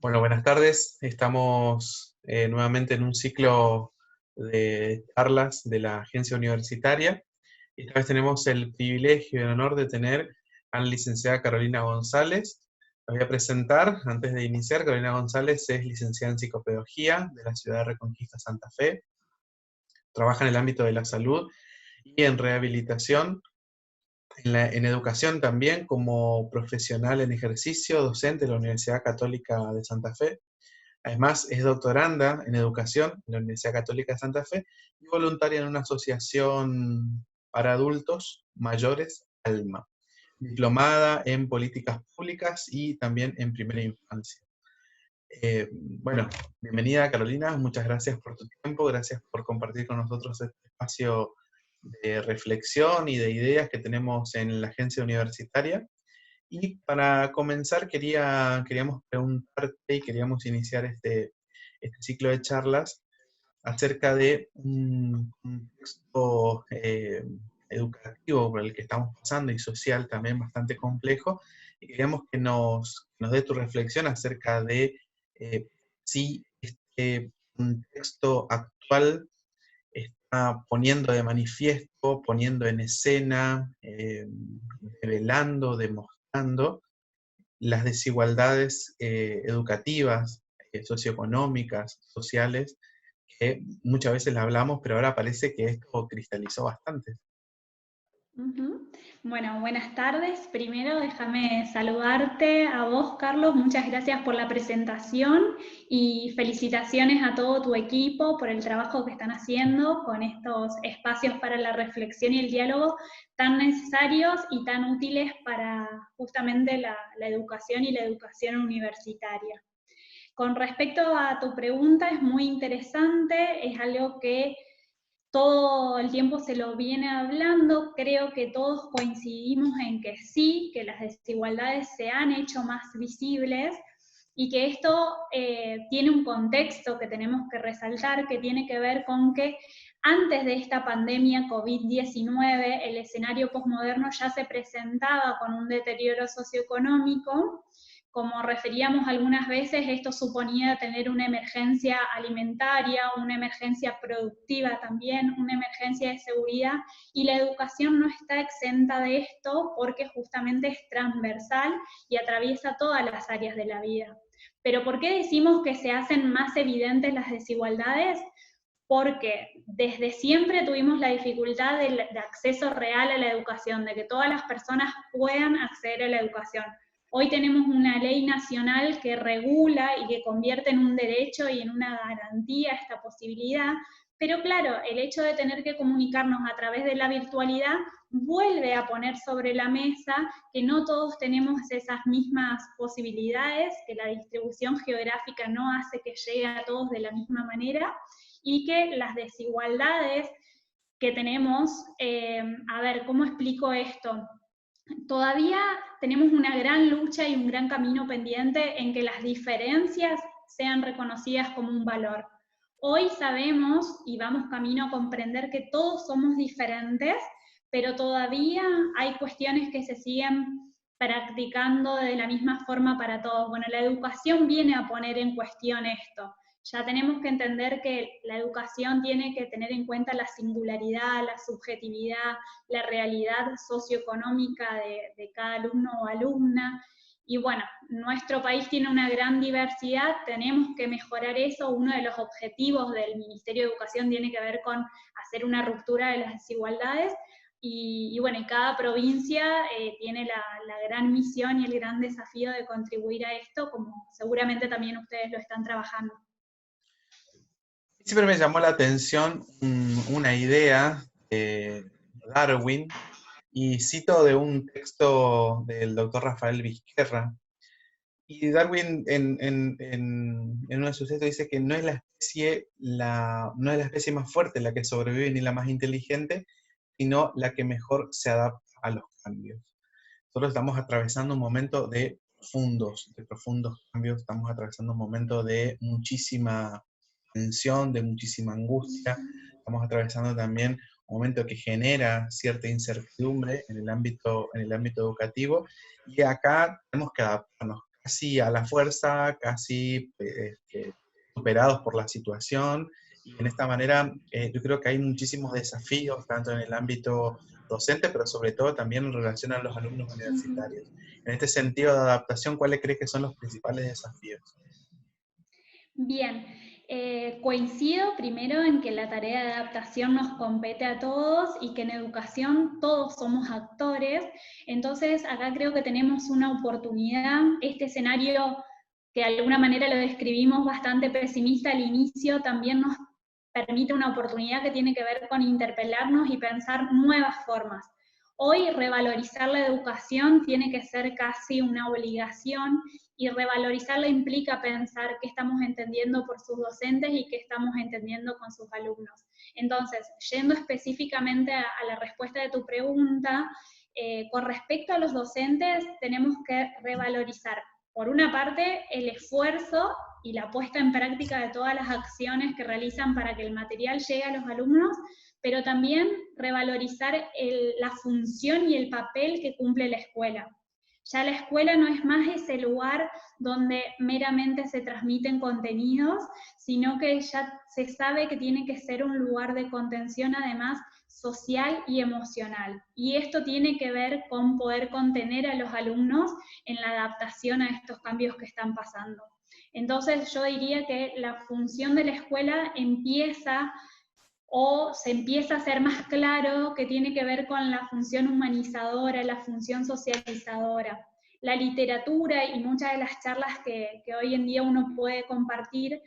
Bueno, buenas tardes. Estamos nuevamente en un ciclo de charlas de la agencia universitaria. Esta vez tenemos el privilegio y el honor de tener a la licenciada Carolina González. La voy a presentar antes de iniciar. Carolina González es licenciada en psicopedagogía de la ciudad de Reconquista, Santa Fe. Trabaja en el ámbito de la salud y en rehabilitación, en educación también, como profesional en ejercicio, docente de la Universidad Católica de Santa Fe. Además, es doctoranda en educación en la Universidad Católica de Santa Fe y voluntaria en una asociación para adultos mayores, ALMA. Diplomada en políticas públicas y también en primera infancia. Bueno, bienvenida Carolina, muchas gracias por tu tiempo, gracias por compartir con nosotros este espacio de reflexión y de ideas que tenemos en la agencia universitaria. Y para comenzar queríamos preguntarte y queríamos iniciar este ciclo de charlas acerca de un contexto educativo por el que estamos pasando y social también bastante complejo, y queríamos que nos dé tu reflexión acerca de si este contexto actual está poniendo de manifiesto, poniendo en escena, revelando, demostrando las desigualdades educativas, socioeconómicas, sociales, que muchas veces las hablamos, pero ahora parece que esto cristalizó bastante. Ujú. Bueno, buenas tardes. Primero déjame saludarte a vos, Carlos. Muchas gracias por la presentación y felicitaciones a todo tu equipo por el trabajo que están haciendo con estos espacios para la reflexión y el diálogo tan necesarios y tan útiles para justamente la educación y la educación universitaria. Con respecto a tu pregunta, es muy interesante, es algo que todo el tiempo se lo viene hablando. Creo que todos coincidimos en que sí, que las desigualdades se han hecho más visibles y que esto tiene un contexto que tenemos que resaltar, que tiene que ver con que antes de esta pandemia COVID-19, el escenario posmoderno ya se presentaba con un deterioro socioeconómico. Como referíamos algunas veces, esto suponía tener una emergencia alimentaria, una emergencia productiva también, una emergencia de seguridad, y la educación no está exenta de esto porque justamente es transversal y atraviesa todas las áreas de la vida. Pero ¿por qué decimos que se hacen más evidentes las desigualdades? Porque desde siempre tuvimos la dificultad de acceso real a la educación, de que todas las personas puedan acceder a la educación. Hoy tenemos una ley nacional que regula y que convierte en un derecho y en una garantía esta posibilidad, pero claro, el hecho de tener que comunicarnos a través de la virtualidad vuelve a poner sobre la mesa que no todos tenemos esas mismas posibilidades, que la distribución geográfica no hace que llegue a todos de la misma manera y que las desigualdades que tenemos, a ver, ¿cómo explico esto? Todavía tenemos una gran lucha y un gran camino pendiente en que las diferencias sean reconocidas como un valor. Hoy sabemos y vamos camino a comprender que todos somos diferentes, pero todavía hay cuestiones que se siguen practicando de la misma forma para todos. Bueno, la educación viene a poner en cuestión esto. Ya tenemos que entender que la educación tiene que tener en cuenta la singularidad, la subjetividad, la realidad socioeconómica de cada alumno o alumna. Y bueno, nuestro país tiene una gran diversidad, tenemos que mejorar eso. Uno de los objetivos del Ministerio de Educación tiene que ver con hacer una ruptura de las desigualdades. Y bueno, y cada provincia tiene la gran misión y el gran desafío de contribuir a esto, como seguramente también ustedes lo están trabajando. Siempre me llamó la atención una idea de Darwin, y cito de un texto del doctor Rafael Vizquerra. Y Darwin en uno de sus textos dice que no es la especie más fuerte la que sobrevive ni la más inteligente, sino la que mejor se adapta a los cambios. Nosotros estamos atravesando un momento de profundos cambios, estamos atravesando un momento de muchísima tensión, de muchísima angustia, estamos atravesando también un momento que genera cierta incertidumbre en el ámbito educativo, y acá tenemos que adaptarnos. casi a la fuerza, casi superados por la situación. Y en esta manera yo creo que hay muchísimos desafíos, tanto en el ámbito docente, pero sobre todo también en relación a los alumnos Ujú. universitarios. En este sentido de adaptación, ¿cuáles crees que son los principales desafíos? Bien, coincido primero en que la tarea de adaptación nos compete a todos y que en educación todos somos actores. Entonces, acá creo que tenemos una oportunidad. Este escenario, que de alguna manera lo describimos bastante pesimista al inicio, también nos permite una oportunidad que tiene que ver con interpelarnos y pensar nuevas formas. Hoy revalorizar la educación tiene que ser casi una obligación, y revalorizarla implica pensar qué estamos entendiendo por sus docentes y qué estamos entendiendo con sus alumnos. Entonces, yendo específicamente a la respuesta de tu pregunta, con respecto a los docentes, tenemos que revalorizar, por una parte, el esfuerzo y la puesta en práctica de todas las acciones que realizan para que el material llegue a los alumnos, pero también revalorizar la función y el papel que cumple la escuela. Ya la escuela no es más ese lugar donde meramente se transmiten contenidos, sino que ya se sabe que tiene que ser un lugar de contención, además social y emocional. Y esto tiene que ver con poder contener a los alumnos en la adaptación a estos cambios que están pasando. Entonces yo diría que la función de la escuela empieza, o se empieza a ser más claro, que tiene que ver con la función humanizadora, la función socializadora. La literatura y muchas de las charlas que hoy en día uno puede compartir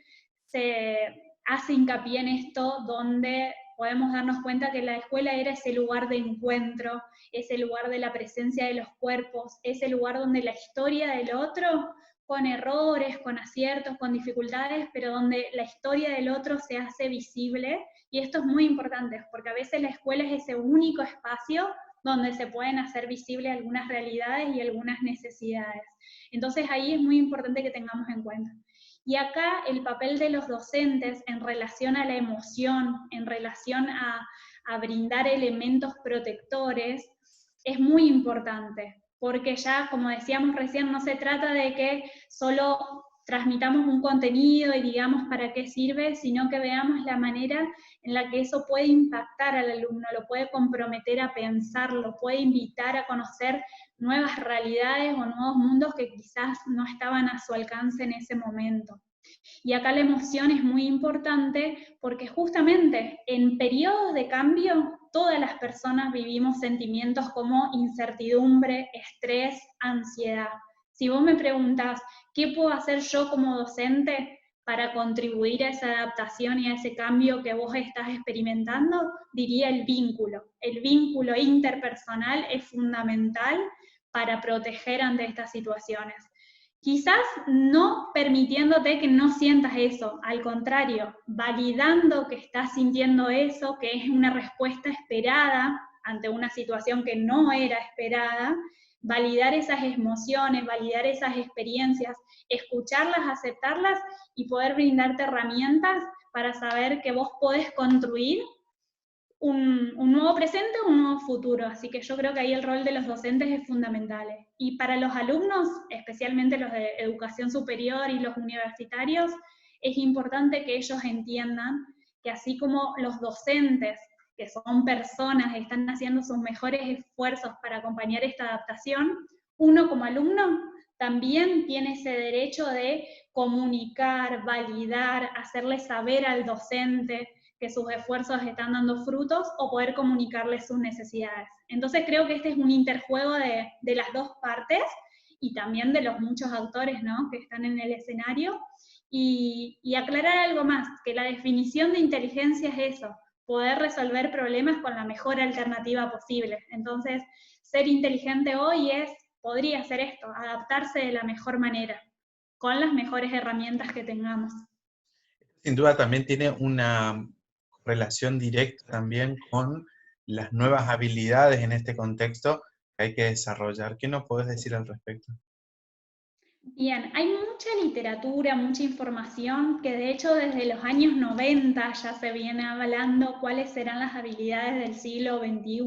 se hace hincapié en esto, donde podemos darnos cuenta que la escuela era ese lugar de encuentro, ese lugar de la presencia de los cuerpos, ese lugar donde la historia del otro, con errores, con aciertos, con dificultades, pero donde la historia del otro se hace visible. Y esto es muy importante, porque a veces la escuela es ese único espacio donde se pueden hacer visibles algunas realidades y algunas necesidades. Entonces ahí es muy importante que tengamos en cuenta. Y acá el papel de los docentes en relación a la emoción, en relación a brindar elementos protectores, es muy importante, porque ya, como decíamos recién, no se trata de que solo transmitamos un contenido y digamos para qué sirve, sino que veamos la manera en la que eso puede impactar al alumno, lo puede comprometer a pensar, lo puede invitar a conocer nuevas realidades o nuevos mundos que quizás no estaban a su alcance en ese momento. Y acá la emoción es muy importante porque justamente en periodos de cambio todas las personas vivimos sentimientos como incertidumbre, estrés, ansiedad. Si vos me preguntás, ¿qué puedo hacer yo como docente para contribuir a esa adaptación y a ese cambio que vos estás experimentando? Diría el vínculo. El vínculo interpersonal es fundamental para proteger ante estas situaciones. Quizás no permitiéndote que no sientas eso, al contrario, validando que estás sintiendo eso, que es una respuesta esperada ante una situación que no era esperada, validar esas emociones, validar esas experiencias, escucharlas, aceptarlas y poder brindarte herramientas para saber que vos podés construir un nuevo presente o un nuevo futuro. Así que yo creo que ahí el rol de los docentes es fundamental. Y para los alumnos, especialmente los de educación superior y los universitarios, es importante que ellos entiendan que así como los docentes, que son personas, están haciendo sus mejores esfuerzos para acompañar esta adaptación, uno como alumno también tiene ese derecho de comunicar, validar, hacerle saber al docente que sus esfuerzos están dando frutos o poder comunicarles sus necesidades. Entonces creo que este es un interjuego de las dos partes y también de los muchos actores, ¿no?, que están en el escenario. Y aclarar algo más, que la definición de inteligencia es eso, poder resolver problemas con la mejor alternativa posible. Entonces, ser inteligente hoy podría ser esto, adaptarse de la mejor manera, con las mejores herramientas que tengamos. Sin duda también tiene una relación directa también con las nuevas habilidades en este contexto que hay que desarrollar. ¿Qué nos puedes decir al respecto? Bien, hay mucha literatura, mucha información, que de hecho desde los años 90 ya se viene hablando cuáles serán las habilidades del siglo XXI,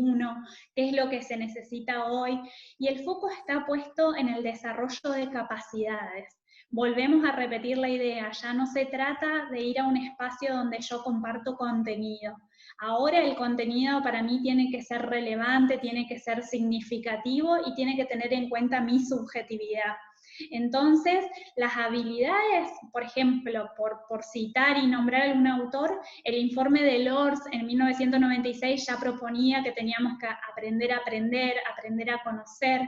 qué es lo que se necesita hoy, y el foco está puesto en el desarrollo de capacidades. Volvemos a repetir la idea, ya no se trata de ir a un espacio donde yo comparto contenido. Ahora el contenido para mí tiene que ser relevante, tiene que ser significativo y tiene que tener en cuenta mi subjetividad. Entonces, las habilidades, por ejemplo, por citar y nombrar algún autor, el informe de Lors en 1996 ya proponía que teníamos que aprender a aprender, aprender a conocer,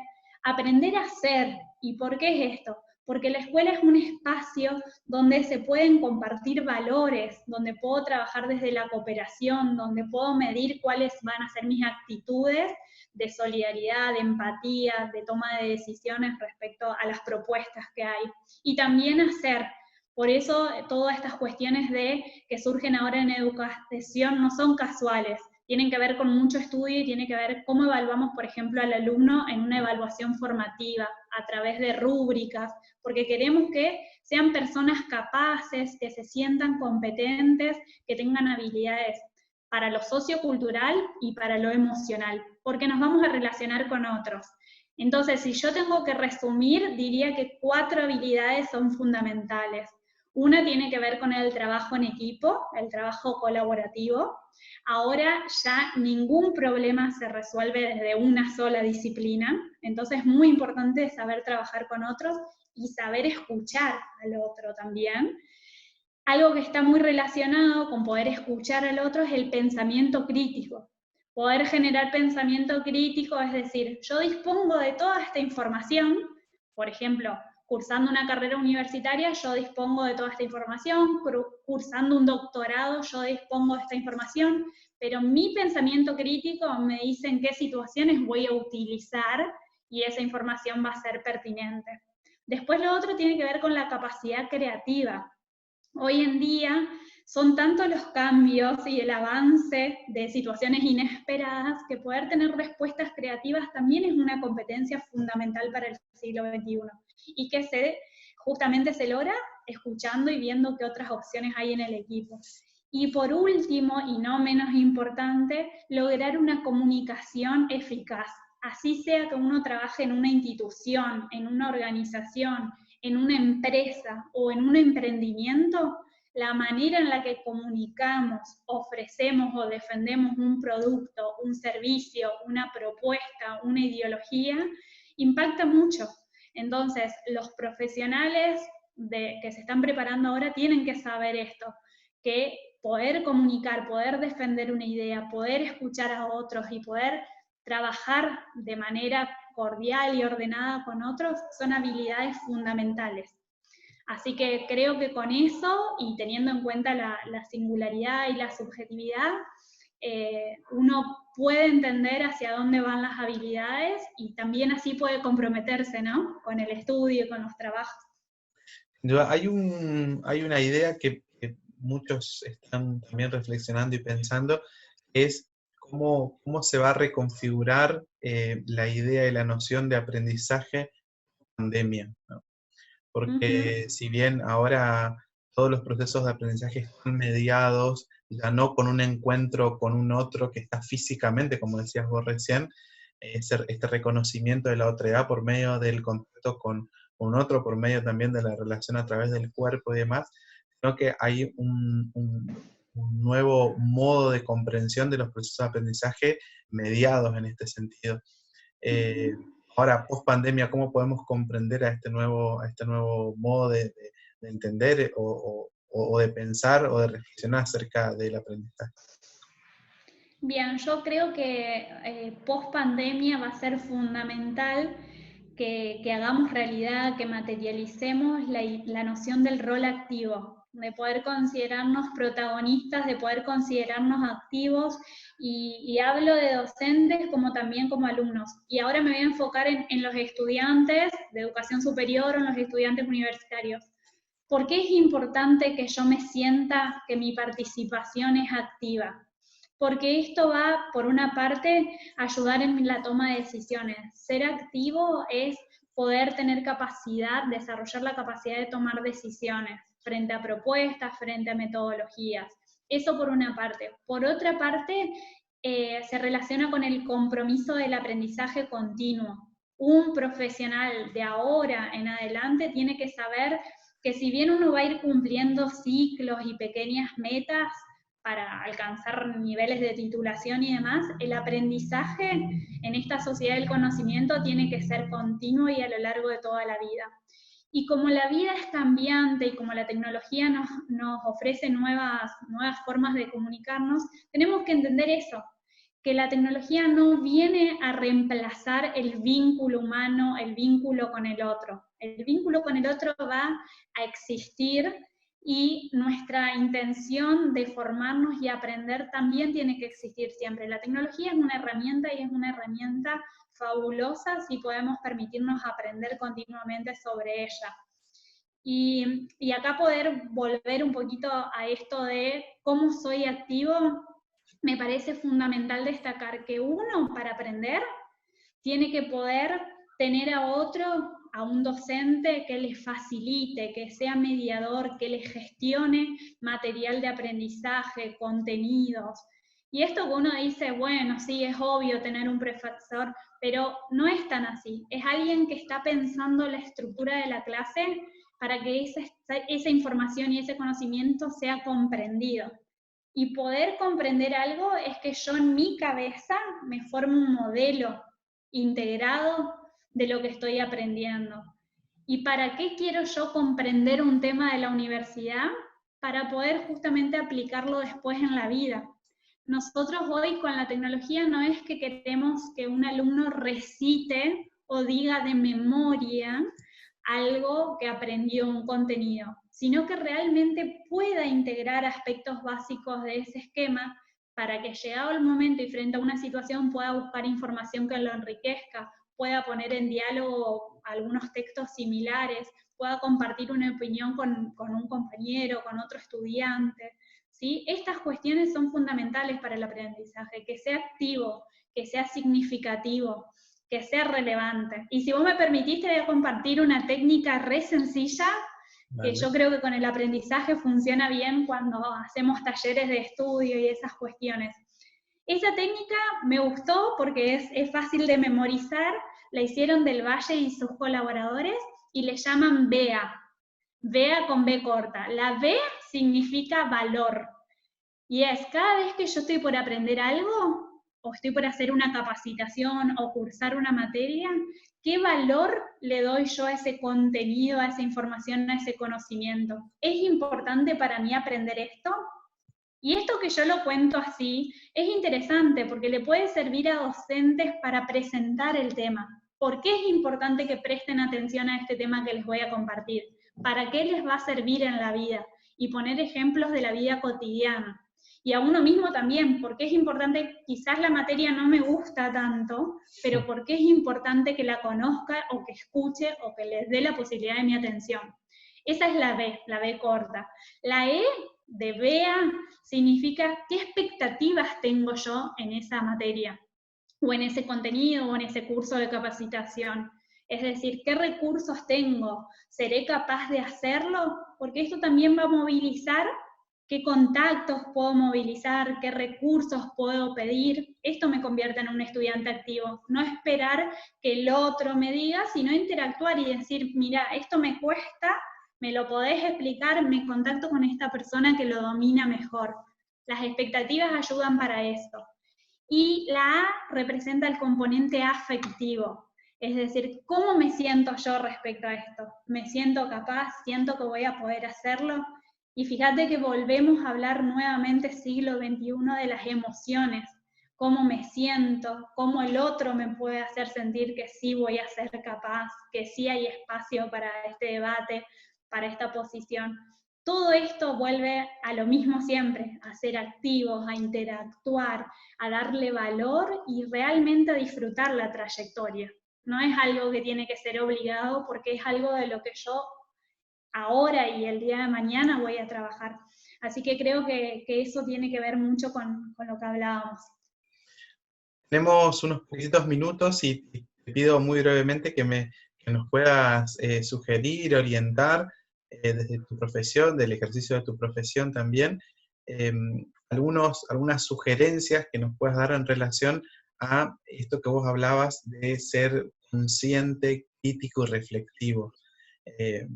aprender a ser. ¿Y por qué es esto? Porque la escuela es un espacio donde se pueden compartir valores, donde puedo trabajar desde la cooperación, donde puedo medir cuáles van a ser mis actitudes de solidaridad, de empatía, de toma de decisiones respecto a las propuestas que hay. Y también hacer. Por eso todas estas cuestiones que surgen ahora en educación no son casuales, tienen que ver con mucho estudio y tiene que ver cómo evaluamos, por ejemplo, al alumno en una evaluación formativa, a través de rúbricas, porque queremos que sean personas capaces, que se sientan competentes, que tengan habilidades para lo sociocultural y para lo emocional, porque nos vamos a relacionar con otros. Entonces, si yo tengo que resumir, diría que 4 habilidades son fundamentales. Una tiene que ver con el trabajo en equipo, el trabajo colaborativo. Ahora ya ningún problema se resuelve desde una sola disciplina, entonces es muy importante saber trabajar con otros y saber escuchar al otro también. Algo que está muy relacionado con poder escuchar al otro es el pensamiento crítico. Poder generar pensamiento crítico, es decir, yo dispongo de toda esta información, por ejemplo, cursando una carrera universitaria, yo dispongo de toda esta información, cursando un doctorado, yo dispongo de esta información, pero mi pensamiento crítico me dice en qué situaciones voy a utilizar y esa información va a ser pertinente. Después lo otro tiene que ver con la capacidad creativa. Hoy en día son tantos los cambios y el avance de situaciones inesperadas que poder tener respuestas creativas también es una competencia fundamental para el siglo XXI y que justamente se logra escuchando y viendo qué otras opciones hay en el equipo. Y por último, y no menos importante, lograr una comunicación eficaz. Así sea que uno trabaje en una institución, en una organización, en una empresa o en un emprendimiento, la manera en la que comunicamos, ofrecemos o defendemos un producto, un servicio, una propuesta, una ideología, impacta mucho. Entonces, los profesionales que se están preparando ahora tienen que saber esto, que poder comunicar, poder defender una idea, poder escuchar a otros y poder trabajar de manera cordial y ordenada con otros son habilidades fundamentales. Así que creo que con eso, y teniendo en cuenta la singularidad y la subjetividad, uno puede entender hacia dónde van las habilidades y también así puede comprometerse, ¿no? Con el estudio, con los trabajos. Hay una idea que muchos están también reflexionando y pensando, es cómo se va a reconfigurar la idea y la noción de aprendizaje en pandemia, ¿no? Porque si bien ahora todos los procesos de aprendizaje están mediados, ya no con un encuentro con un otro que está físicamente, como decías vos recién, este reconocimiento de la otredad por medio del contacto con otro, por medio también de la relación a través del cuerpo y demás, sino que hay un nuevo modo de comprensión de los procesos de aprendizaje mediados en este sentido. Ahora, post pandemia, ¿cómo podemos comprender a este nuevo modo de entender o de pensar o de reflexionar acerca del aprendizaje? Bien, yo creo que post pandemia va a ser fundamental que hagamos realidad, que materialicemos la noción del rol activo, de poder considerarnos protagonistas, de poder considerarnos activos, y hablo de docentes como también como alumnos. Y ahora me voy a enfocar en los estudiantes de educación superior o en los estudiantes universitarios. ¿Por qué es importante que yo me sienta que mi participación es activa? Porque esto va, por una parte, a ayudar en la toma de decisiones. Ser activo es poder tener capacidad, desarrollar la capacidad de tomar decisiones frente a propuestas, frente a metodologías. Eso por una parte. Por otra parte, se relaciona con el compromiso del aprendizaje continuo. Un profesional de ahora en adelante tiene que saber que si bien uno va a ir cumpliendo ciclos y pequeñas metas para alcanzar niveles de titulación y demás, el aprendizaje en esta sociedad del conocimiento tiene que ser continuo y a lo largo de toda la vida. Y como la vida es cambiante y como la tecnología nos ofrece nuevas formas de comunicarnos, tenemos que entender eso, que la tecnología no viene a reemplazar el vínculo humano, el vínculo con el otro. El vínculo con el otro va a existir y nuestra intención de formarnos y aprender también tiene que existir siempre. La tecnología es una herramienta y es una herramienta fabulosa si podemos permitirnos aprender continuamente sobre ella. Y acá poder volver un poquito a esto de cómo soy activo, me parece fundamental destacar que uno, para aprender, tiene que poder tener a otro, a un docente que le facilite, que sea mediador, que le gestione material de aprendizaje, contenidos. Y esto que uno dice, bueno, sí, es obvio tener un profesor, pero no es tan así. Es alguien que está pensando la estructura de la clase para que esa información y ese conocimiento sea comprendido. Y poder comprender algo es que yo en mi cabeza me formo un modelo integrado de lo que estoy aprendiendo. ¿Y para qué quiero yo comprender un tema de la universidad? Para poder justamente aplicarlo después en la vida. Nosotros hoy con la tecnología no es que queremos que un alumno recite o diga de memoria algo que aprendió, un contenido, sino que realmente pueda integrar aspectos básicos de ese esquema para que llegado el momento y frente a una situación pueda buscar información que lo enriquezca, pueda poner en diálogo algunos textos similares, pueda compartir una opinión con un compañero, con otro estudiante, ¿sí? Estas cuestiones son fundamentales para el aprendizaje, que sea activo, que sea significativo, que sea relevante. Y si vos me permitís, te voy a compartir una técnica re sencilla, que yo creo que con el aprendizaje funciona bien cuando hacemos talleres de estudio y esas cuestiones. Esa técnica me gustó porque es fácil de memorizar, la hicieron Del Valle y sus colaboradores, y le llaman VEA, VEA con B corta. La V significa valor, y es cada vez que yo estoy por aprender algo, o estoy por hacer una capacitación o cursar una materia, ¿qué valor le doy yo a ese contenido, a esa información, a ese conocimiento? ¿Es importante para mí aprender esto? Y esto que yo lo cuento así es interesante porque le puede servir a docentes para presentar el tema. ¿Por qué es importante que presten atención a este tema que les voy a compartir? ¿Para qué les va a servir en la vida? Y poner ejemplos de la vida cotidiana. Y a uno mismo también, porque es importante, quizás la materia no me gusta tanto, pero porque es importante que la conozca o que escuche o que les dé la posibilidad de mi atención. Esa es la B corta. La E de VEA significa qué expectativas tengo yo en esa materia, o en ese contenido, o en ese curso de capacitación. Es decir, ¿qué recursos tengo? ¿Seré capaz de hacerlo? Porque esto también va a movilizar qué contactos puedo movilizar, qué recursos puedo pedir. Esto me convierte en un estudiante activo. No esperar que el otro me diga, sino interactuar y decir, mira, esto me cuesta, me lo podés explicar, me contacto con esta persona que lo domina mejor. Las expectativas ayudan para esto. Y la A representa el componente afectivo, es decir, ¿cómo me siento yo respecto a esto? ¿Me siento capaz? ¿Siento que voy a poder hacerlo? Y fíjate que volvemos a hablar nuevamente siglo XXI de las emociones, cómo me siento, cómo el otro me puede hacer sentir que sí voy a ser capaz, que sí hay espacio para este debate, para esta posición. Todo esto vuelve a lo mismo siempre, a ser activos, a interactuar, a darle valor y realmente a disfrutar la trayectoria. No es algo que tiene que ser obligado porque es algo de lo que yo ahora y el día de mañana voy a trabajar. Así que creo que eso tiene que ver mucho con lo que hablábamos. Tenemos unos poquitos minutos y te pido muy brevemente que que nos puedas sugerir, orientar desde tu profesión, del ejercicio de tu profesión también, algunas sugerencias que nos puedas dar en relación a esto que vos hablabas de ser consciente, crítico y reflexivo. Eh,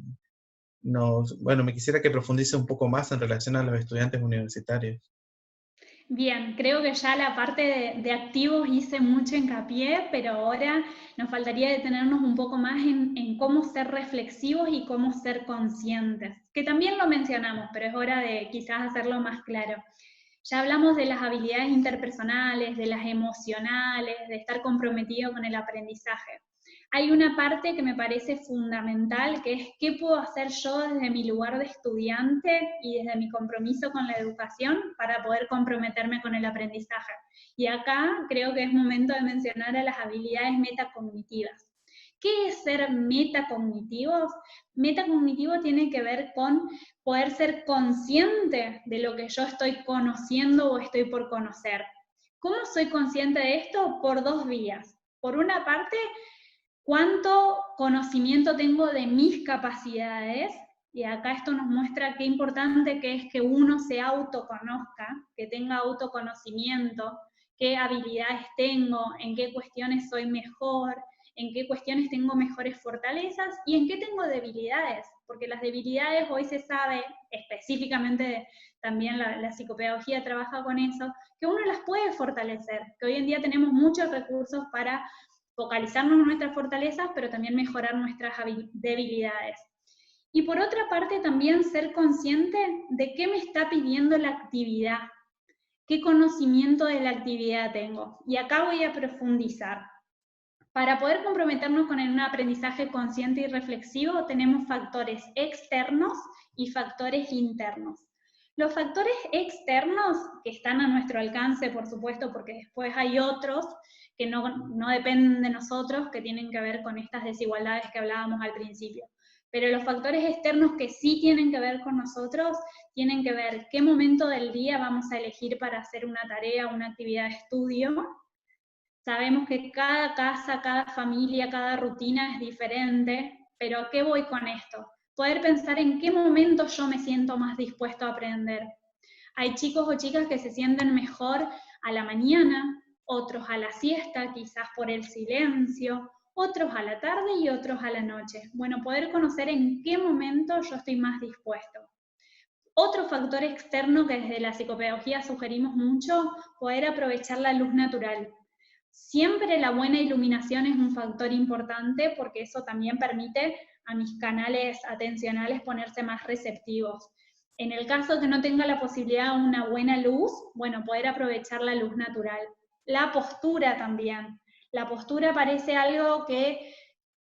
bueno, me quisiera que profundice un poco más en relación a los estudiantes universitarios. Bien, creo que ya la parte de activos hice mucho hincapié, pero ahora nos faltaría detenernos un poco más en cómo ser reflexivos y cómo ser conscientes, que también lo mencionamos, pero es hora de quizás hacerlo más claro. Ya hablamos de las habilidades interpersonales, de las emocionales, de estar comprometido con el aprendizaje. Hay una parte que me parece fundamental, que es qué puedo hacer yo desde mi lugar de estudiante y desde mi compromiso con la educación para poder comprometerme con el aprendizaje. Y acá creo que es momento de mencionar a las habilidades metacognitivas. ¿Qué es ser metacognitivos? Metacognitivo tiene que ver con poder ser consciente de lo que yo estoy conociendo o estoy por conocer. ¿Cómo soy consciente de esto? Por dos vías. Por una parte, cuánto conocimiento tengo de mis capacidades, y acá esto nos muestra qué importante que es que uno se autoconozca, que tenga autoconocimiento, qué habilidades tengo, en qué cuestiones soy mejor, en qué cuestiones tengo mejores fortalezas y en qué tengo debilidades, porque las debilidades hoy se sabe, específicamente también la psicopedagogía trabaja con eso, que uno las puede fortalecer, que hoy en día tenemos muchos recursos para focalizarnos en nuestras fortalezas, pero también mejorar nuestras debilidades. Y por otra parte, también ser consciente de qué me está pidiendo la actividad, qué conocimiento de la actividad tengo. Y acá voy a profundizar. Para poder comprometernos con un aprendizaje consciente y reflexivo, tenemos factores externos y factores internos. Los factores externos, que están a nuestro alcance, por supuesto, porque después hay otros que no dependen de nosotros, que tienen que ver con estas desigualdades que hablábamos al principio. Pero los factores externos que sí tienen que ver con nosotros, tienen que ver qué momento del día vamos a elegir para hacer una tarea, una actividad de estudio. Sabemos que cada casa, cada familia, cada rutina es diferente, pero ¿a qué voy con esto? Poder pensar en qué momento yo me siento más dispuesto a aprender. Hay chicos o chicas que se sienten mejor a la mañana, otros a la siesta, quizás por el silencio, otros a la tarde y otros a la noche. Bueno, poder conocer en qué momento yo estoy más dispuesto. Otro factor externo que desde la psicopedagogía sugerimos mucho, poder aprovechar la luz natural. Siempre la buena iluminación es un factor importante porque eso también permite a mis canales atencionales ponerse más receptivos. En el caso que no tenga la posibilidad de una buena luz, bueno, poder aprovechar la luz natural. La postura también. La postura parece algo que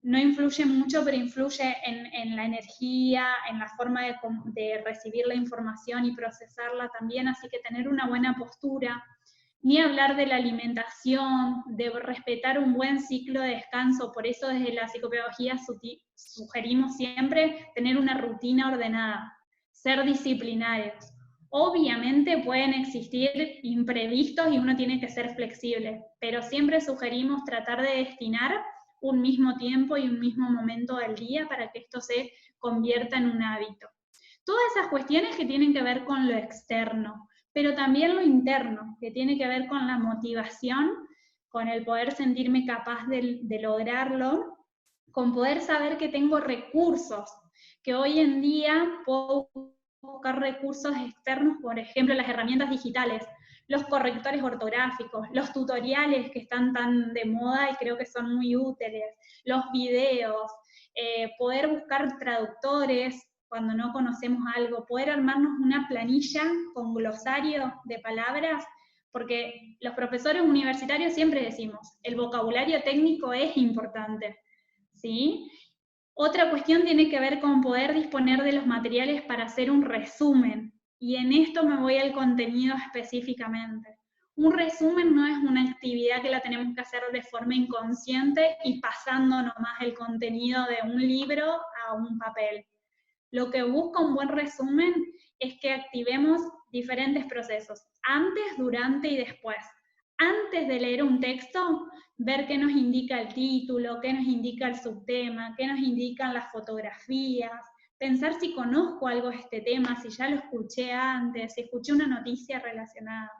no influye mucho, pero influye en la energía, en la forma de recibir la información y procesarla también, así que tener una buena postura. Ni hablar de la alimentación, de respetar un buen ciclo de descanso, por eso desde la psicopedagogía sugerimos siempre tener una rutina ordenada, ser disciplinarios. Obviamente pueden existir imprevistos y uno tiene que ser flexible, pero siempre sugerimos tratar de destinar un mismo tiempo y un mismo momento del día para que esto se convierta en un hábito. Todas esas cuestiones que tienen que ver con lo externo, pero también lo interno, que tiene que ver con la motivación, con el poder sentirme capaz de lograrlo, con poder saber que tengo recursos, que hoy en día puedo buscar recursos externos, por ejemplo, las herramientas digitales, los correctores ortográficos, los tutoriales que están tan de moda y creo que son muy útiles, los videos, poder buscar traductores cuando no conocemos algo, poder armarnos una planilla con glosario de palabras, porque los profesores universitarios siempre decimos, el vocabulario técnico es importante, ¿sí? Otra cuestión tiene que ver con poder disponer de los materiales para hacer un resumen, y en esto me voy al contenido específicamente. Un resumen no es una actividad que la tenemos que hacer de forma inconsciente y pasando nomás el contenido de un libro a un papel. Lo que busca un buen resumen es que activemos diferentes procesos, antes, durante y después. antes de leer un texto, ver qué nos indica el título, qué nos indica el subtema, qué nos indican las fotografías, pensar si conozco algo de este tema, si ya lo escuché antes, si escuché una noticia relacionada.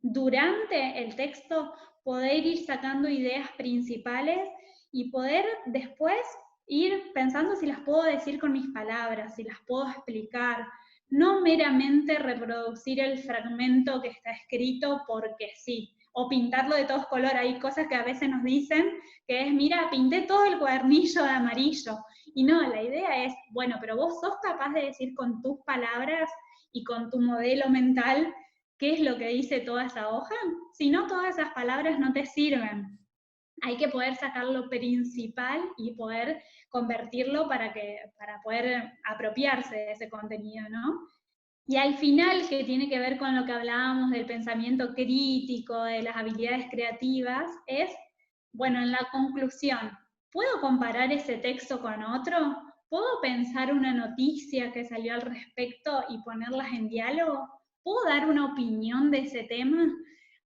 Durante el texto, poder ir sacando ideas principales y poder después ir pensando si las puedo decir con mis palabras, si las puedo explicar, no meramente reproducir el fragmento que está escrito porque sí, o pintarlo de todos colores. Hay cosas que a veces nos dicen que es, mira, pinté todo el cuadernillo de amarillo. Y no, la idea es, bueno, pero vos sos capaz de decir con tus palabras y con tu modelo mental qué es lo que dice toda esa hoja. Si no, todas esas palabras no te sirven. Hay que poder sacar lo principal y poder convertirlo para poder apropiarse de ese contenido, ¿no? Y al final, que tiene que ver con lo que hablábamos del pensamiento crítico, de las habilidades creativas, es, bueno, en la conclusión, ¿puedo comparar ese texto con otro? ¿Puedo pensar una noticia que salió al respecto y ponerlas en diálogo? ¿Puedo dar una opinión de ese tema?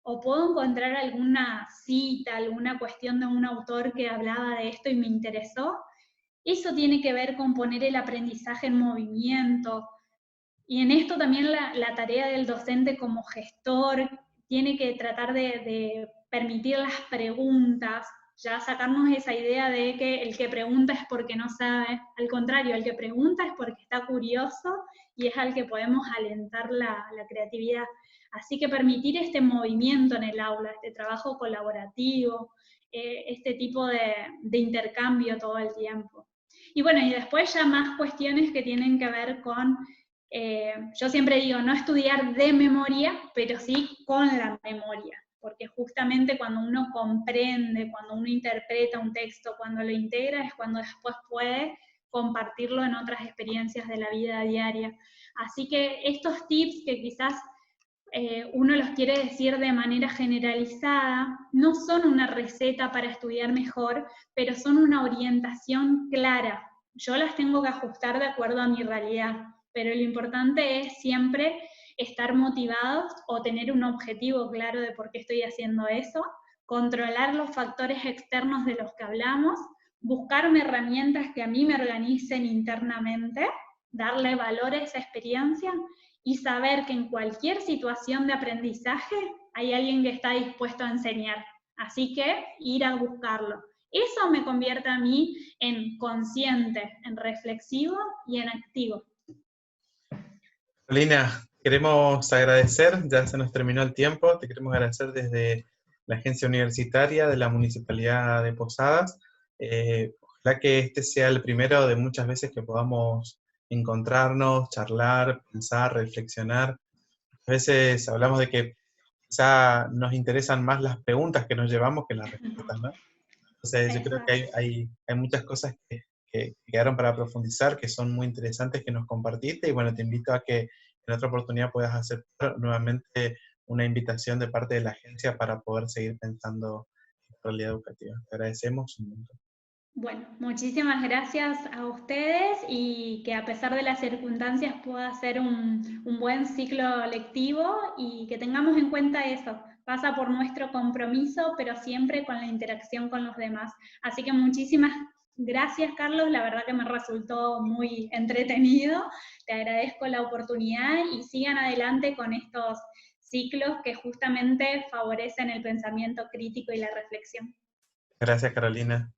¿O puedo encontrar alguna cita, alguna cuestión de un autor que hablaba de esto y me interesó? Eso tiene que ver con poner el aprendizaje en movimiento, y en esto también la tarea del docente como gestor tiene que tratar de permitir las preguntas, ya sacarnos esa idea de que el que pregunta es porque no sabe, al contrario, el que pregunta es porque está curioso y es al que podemos alentar la creatividad. Así que permitir este movimiento en el aula, este trabajo colaborativo, este tipo de intercambio todo el tiempo. Y bueno, y después ya más cuestiones que tienen que ver con yo siempre digo, no estudiar de memoria, pero sí con la memoria, porque justamente cuando uno comprende, cuando uno interpreta un texto, cuando lo integra, es cuando después puede compartirlo en otras experiencias de la vida diaria. Así que estos tips que quizás uno los quiere decir de manera generalizada, no son una receta para estudiar mejor, pero son una orientación clara. Yo las tengo que ajustar de acuerdo a mi realidad, pero lo importante es siempre estar motivados o tener un objetivo claro de por qué estoy haciendo eso, controlar los factores externos de los que hablamos, buscarme herramientas que a mí me organicen internamente, darle valor a esa experiencia y saber que en cualquier situación de aprendizaje hay alguien que está dispuesto a enseñar. Así que ir a buscarlo. Eso me convierte a mí en consciente, en reflexivo y en activo. Carolina, queremos agradecer, ya se nos terminó el tiempo, te queremos agradecer desde la agencia universitaria de la Municipalidad de Posadas. Ojalá que este sea el primero de muchas veces que podamos encontrarnos, charlar, pensar, reflexionar. A veces hablamos de que quizá nos interesan más las preguntas que nos llevamos que las respuestas, ¿no? Entonces yo creo que hay muchas cosas que quedaron para profundizar, que son muy interesantes que nos compartiste, y bueno, te invito a que en otra oportunidad puedas aceptar nuevamente una invitación de parte de la agencia para poder seguir pensando en realidad educativa. Te agradecemos un montón. Bueno, muchísimas gracias a ustedes y que a pesar de las circunstancias pueda ser un buen ciclo lectivo y que tengamos en cuenta eso. Pasa por nuestro compromiso, pero siempre con la interacción con los demás. Así que muchísimas gracias, Carlos. La verdad que me resultó muy entretenido. Te agradezco la oportunidad y sigan adelante con estos ciclos que justamente favorecen el pensamiento crítico y la reflexión. Gracias, Carolina.